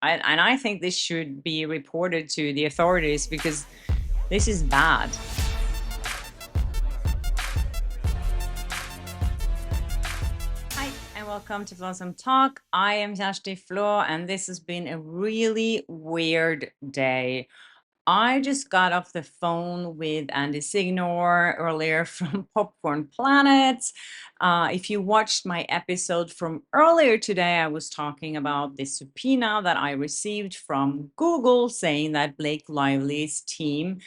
And I think this should be reported to the authorities because this is bad. Hi, and welcome to Blossom Talk. I am Vashti Flo, and this has been a really weird day. I just got off the phone with Andy Signor earlier from Popcorn Planet. If you watched my episode from earlier today, I was talking about the subpoena that I received from Google saying that Blake Lively's team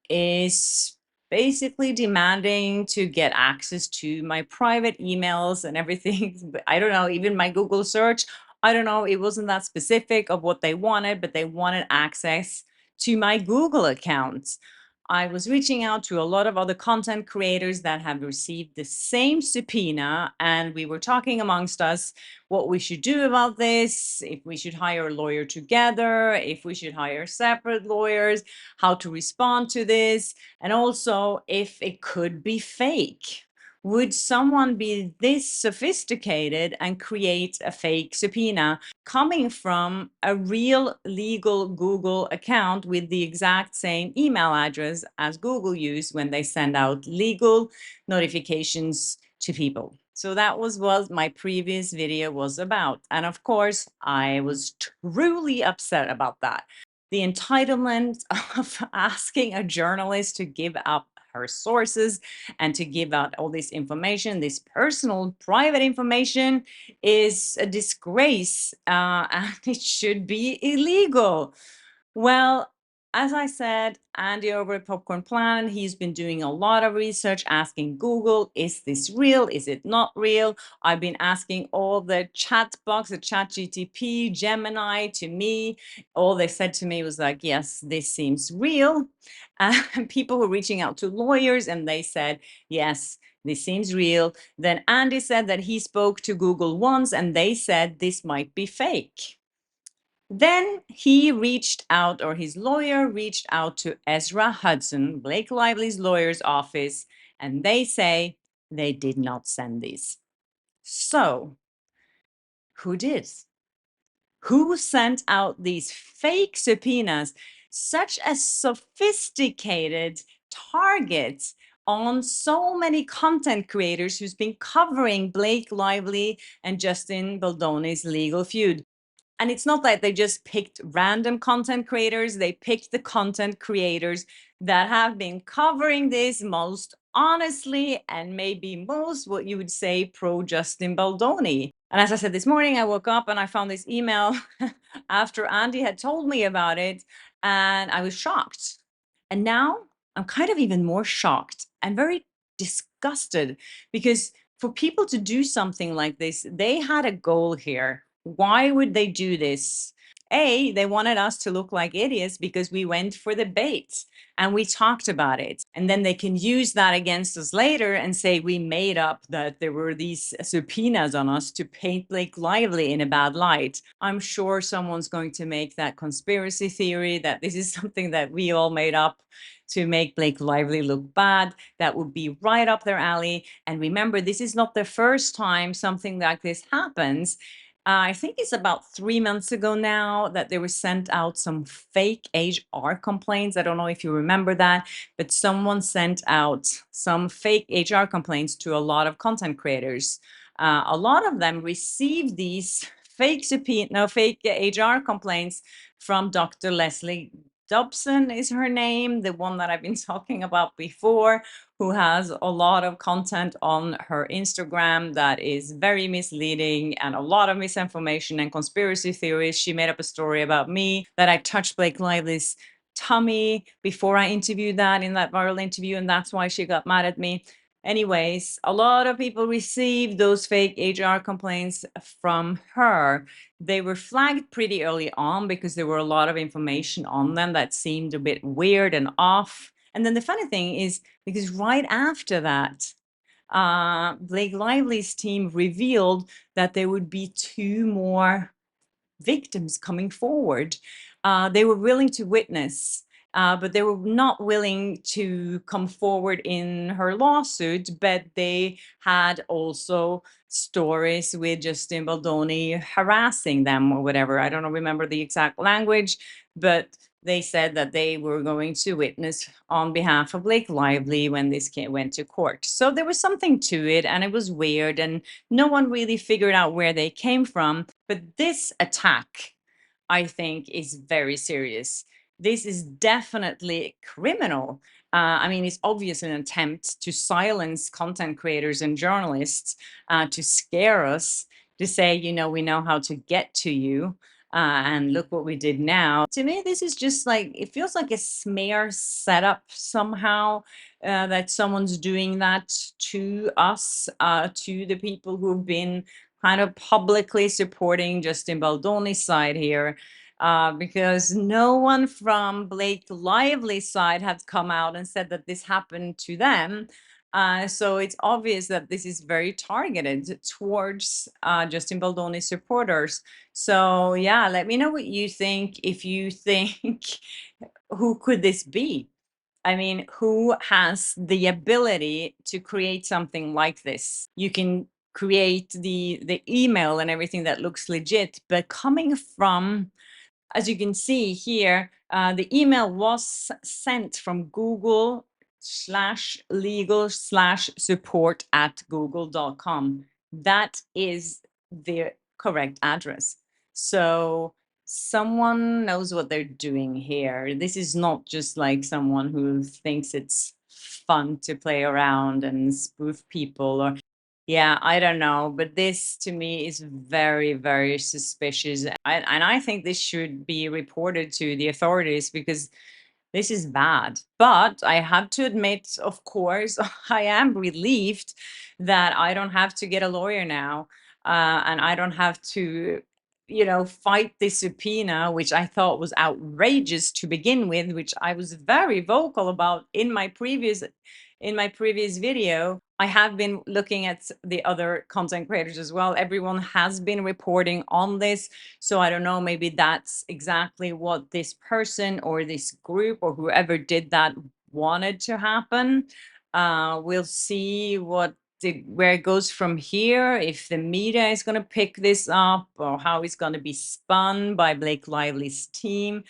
is basically demanding to get access to my private emails and everything. I don't know, even my Google search. I don't know, it wasn't that specific of what they wanted, but they wanted access to my Google accounts. I was reaching out to a lot of other content creators that have received the same subpoena, and we were talking amongst us what we should do about this, if we should hire a lawyer together, if we should hire separate lawyers, how to respond to this, and also if it could be fake. Would someone be this sophisticated and create a fake subpoena coming from a real legal Google account with the exact same email address as Google used when they send out legal notifications to people? So that was what my previous video was about. And of course, I was truly upset about that. The entitlement of asking a journalist to give up her sources and to give out all this information, this personal, private information, is a disgrace and it should be illegal. Well, as I said, Andy over at Popcorn Planet, he's been doing a lot of research asking Google, is this real? Is it not real? I've been asking all the chat box, the chat GTP, Gemini to me. All they said to me was like, yes, this seems real. And people were reaching out to lawyers and they said, yes, this seems real. Then Andy said that he spoke to Google once and they said this might be fake. Then he reached out, or his lawyer reached out to Ezra Hudson, Blake Lively's lawyer's office, and they say they did not send these. So, who did? Who sent out these fake subpoenas? Such a sophisticated target on so many content creators who's been covering Blake Lively and Justin Baldoni's legal feud. And it's not that they just picked random content creators, they picked the content creators that have been covering this most honestly and maybe most what you would say pro Justin Baldoni. And as I said this morning, I woke up and I found this email after Andy had told me about it, and I was shocked. And now I'm kind of even more shocked and very disgusted because for people to do something like this, they had a goal here. Why would they do this? A, they wanted us to look like idiots because we went for the bait and we talked about it. And then they can use that against us later and say we made up that there were these subpoenas on us to paint Blake Lively in a bad light. I'm sure someone's going to make that conspiracy theory that this is something that we all made up to make Blake Lively look bad. That would be right up their alley. And remember, this is not the first time something like this happens. I think it's about 3 months ago now that they were sent out some fake HR complaints. I don't know if you remember that, but someone sent out some fake HR complaints to a lot of content creators. A lot of them received these fake HR complaints from Dr. Leslie Dobson is her name, the one that I've been talking about before, who has a lot of content on her Instagram that is very misleading and a lot of misinformation and conspiracy theories. She made up a story about me that I touched Blake Lively's tummy before I interviewed that in that viral interview, and that's why she got mad at me. Anyways, a lot of people received those fake HR complaints from her. They were flagged pretty early on because there were a lot of information on them that seemed a bit weird and off. And then the funny thing is, because right after that, Blake Lively's team revealed that there would be 2 more victims coming forward. They were willing to witness, but they were not willing to come forward in her lawsuit, but they had also stories with Justin Baldoni harassing them or whatever. I don't remember the exact language, but they said that they were going to witness on behalf of Blake Lively when this went to court. So there was something to it, and it was weird, and no one really figured out where they came from. But this attack, I think, is very serious. This is definitely criminal. I mean, it's obviously an attempt to silence content creators and journalists, to scare us, to say, you know, we know how to get to you. And look what we did now. To me, this is just like, it feels like a smear setup somehow, that someone's doing that to us, to the people who've been kind of publicly supporting Justin Baldoni's side here. Because no one from Blake Lively's side has come out and said that this happened to them. So it's obvious that this is very targeted towards Justin Baldoni's supporters. So yeah, let me know what you think. If you think, who could this be? I mean, who has the ability to create something like this? You can create the email and everything that looks legit, but coming from, as you can see here, the email was sent from Google/legal/support@google.com. That is the correct address. So someone knows what they're doing here. This is not just like someone who thinks it's fun to play around and spoof people, or yeah, I don't know, but this to me is very, very suspicious. And I think this should be reported to the authorities because this is bad. But I have to admit, of course, I am relieved that I don't have to get a lawyer now, and I don't have to, you know, fight this subpoena, which I thought was outrageous to begin with, which I was very vocal about in my previous video. I have been looking at the other content creators as well. Everyone has been reporting on this. So I don't know, maybe that's exactly what this person or this group or whoever did that wanted to happen. We'll see where it goes from here, if the media is going to pick this up or how it's going to be spun by Blake Lively's team.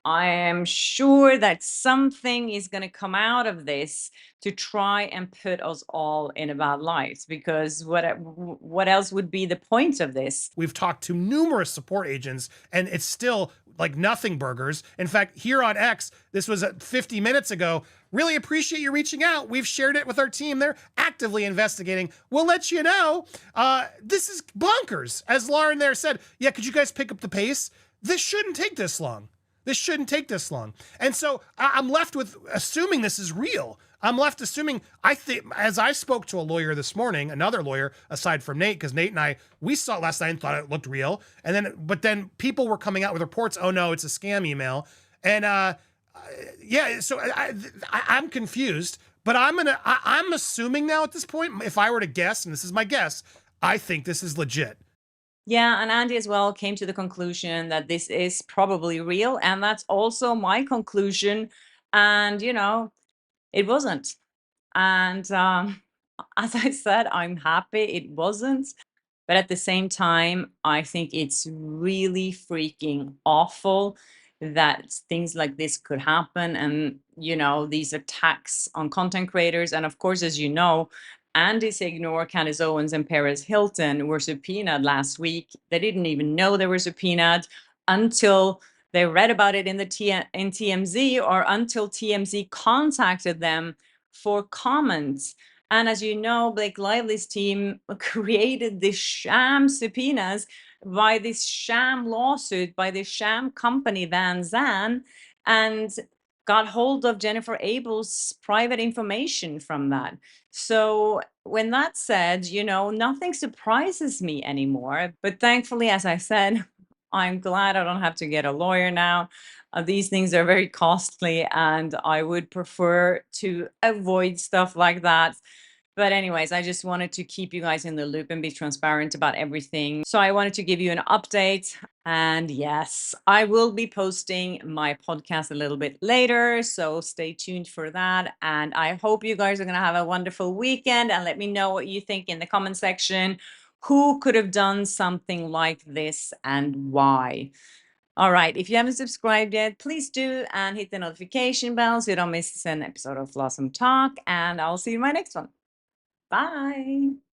I am sure that something is going to come out of this to try and put us all in a bad light, because what else would be the point of this? We've talked to numerous support agents and it's still like nothing burgers. In fact, here on X, this was 50 minutes ago. Really appreciate you reaching out. We've shared it with our team. They're actively investigating. We'll let you know. This is bonkers. As Lauren there said, yeah, could you guys pick up the pace? This shouldn't take this long. This shouldn't take this long. And so I'm left with assuming this is real. I'm left assuming, I think, as I spoke to a lawyer this morning, another lawyer aside from Nate, because Nate and I, we saw it last night and thought it looked real. But then people were coming out with reports, oh no, it's a scam email. And yeah, so I'm confused, but I'm assuming now at this point, if I were to guess, and this is my guess, I think this is legit. Yeah, and Andy as well came to the conclusion that this is probably real. And that's also my conclusion. And, you know, it wasn't. And as I said, I'm happy it wasn't. But at the same time, I think it's really freaking awful that things like this could happen. And, you know, these attacks on content creators. And of course, as you know, Andy Signor, Candace Owens, and Perez Hilton were subpoenaed last week. They didn't even know they were subpoenaed until they read about it in TMZ, or until TMZ contacted them for comments. And as you know, Blake Lively's team created this sham subpoenas by this sham lawsuit by this sham company, Van Zandt, and got hold of Jennifer Abel's private information from that. So when that's said, you know, nothing surprises me anymore. But thankfully, as I said, I'm glad I don't have to get a lawyer now. These things are very costly, and I would prefer to avoid stuff like that. But anyways, I just wanted to keep you guys in the loop and be transparent about everything. So I wanted to give you an update. And yes, I will be posting my podcast a little bit later. So stay tuned for that. And I hope you guys are going to have a wonderful weekend. And let me know what you think in the comment section. Who could have done something like this and why? All right, if you haven't subscribed yet, please do, and hit the notification bell so you don't miss an episode of Blossom Talk, and I'll see you in my next one. Bye.